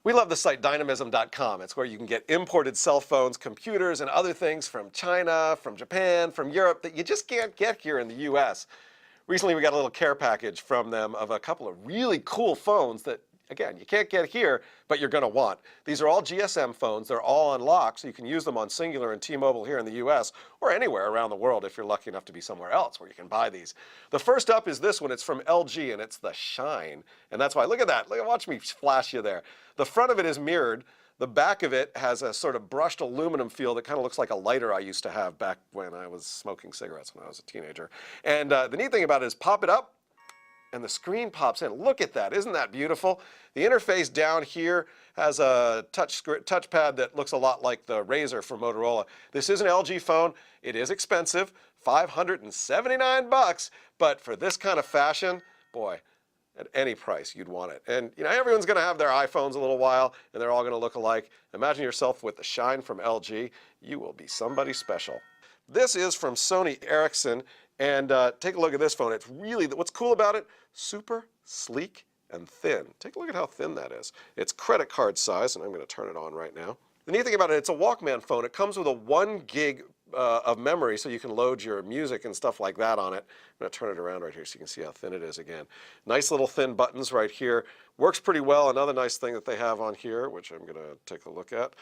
We love the site Dynamism.com. It's where you can get imported cell phones, computers, and other things from China, from Japan, from Europe that you just can't get here in the US. Recently, we got a little care package from them of a couple of really cool phones that, again, you can't get here, but you're going to want. These are all GSM phones. They're all unlocked, so you can use them on Singular and T-Mobile here in the US or anywhere around the world if you're lucky enough to be somewhere else where you can buy these. The first up is this one. It's from LG, and it's the Shine. And that's why, look at that. Watch me flash you there. The front of it is mirrored. The back of it has a sort of brushed aluminum feel that kind of looks like a lighter I used to have back when I was smoking cigarettes when I was a teenager. And the neat thing about it is pop it up, and the screen pops in. Look at that. Isn't that beautiful? The interface down here has a touchpad that looks a lot like the Razr from Motorola. This is an LG phone. It is expensive, $579, but for this kind of fashion, boy, at any price, you'd want it. And you know, everyone's going to have their iPhones a little while, and they're all going to look alike. Imagine yourself with the Shine from LG. You will be somebody special. This is from Sony Ericsson, and take a look at this phone. It's really, what's cool about it, super sleek and thin. Take a look at how thin that is. It's credit card size, and I'm going to turn it on right now. The neat thing about it, it's a Walkman phone. It comes with a 1 gig of memory, so you can load your music and stuff like that on it. I'm going to turn it around right here so you can see how thin it is again. Nice little thin buttons right here. Works pretty well. Another nice thing that they have on here, which I'm going to take a look at,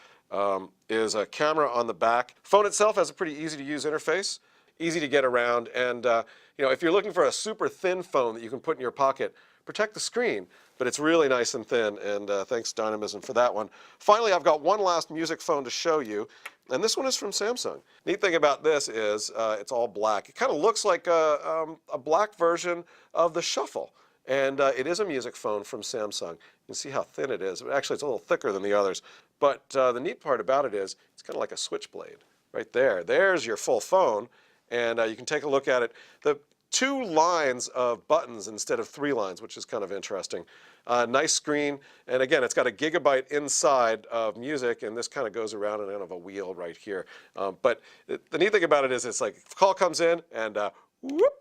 is a camera on the back. Phone itself has a pretty easy to use interface, easy to get around, and you know, if you're looking for a super thin phone that you can put in your pocket, protect the screen, but it's really nice and thin, and thanks Dynamism for that one. Finally, I've got one last music phone to show you, and this one is from Samsung. Neat thing about this is it's all black. It kind of looks like a black version of the Shuffle, and it is a music phone from Samsung. You can see how thin it is. Actually, it's a little thicker than the others, but the neat part about it is it's kind of like a switchblade right there. There's your full phone, and you can take a look at it. The 2 lines of buttons instead of 3 lines, which is kind of interesting. Nice screen, and again, it's got a gigabyte inside of music, and this kind of goes around in kind of a wheel right here. But the neat thing about it is it's like if a call comes in, and whoop,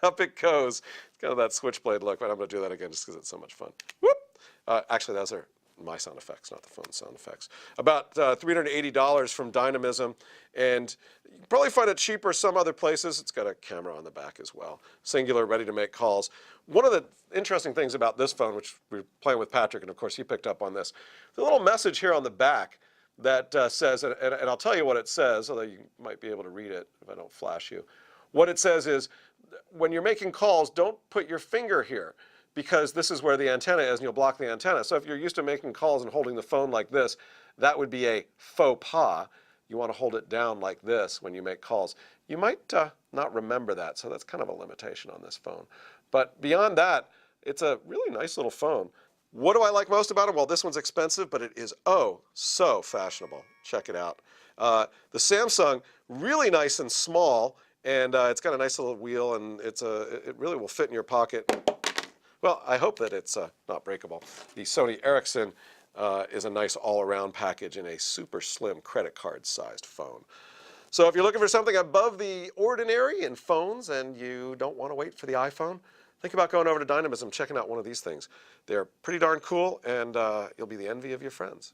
up it goes. It's kind of that switchblade look, but I'm going to do that again just because it's so much fun. Whoop! Actually, those are my sound effects, not the phone sound effects. About $380 from Dynamism, and you can probably find it cheaper some other places. It's got a camera on the back as well. Singular, ready to make calls. One of the interesting things about this phone, which we're playing with Patrick, and of course he picked up on this, the little message here on the back that says, and I'll tell you what it says, although you might be able to read it if I don't flash you. What it says is, when you're making calls, don't put your finger here, because this is where the antenna is, and you'll block the antenna. So if you're used to making calls and holding the phone like this, that would be a faux pas. You want to hold it down like this when you make calls. You might not remember that, so that's kind of a limitation on this phone. But beyond that, it's a really nice little phone. What do I like most about it? Well, this one's expensive, but it is oh so fashionable. Check it out. The Samsung, really nice and small, and it's got a nice little wheel, and it really will fit in your pocket. Well, I hope that it's not breakable. The Sony Ericsson is a nice all-around package in a super slim credit card-sized phone. So if you're looking for something above the ordinary in phones and you don't want to wait for the iPhone, think about going over to Dynamism, checking out one of these things. They're pretty darn cool, and you'll be the envy of your friends.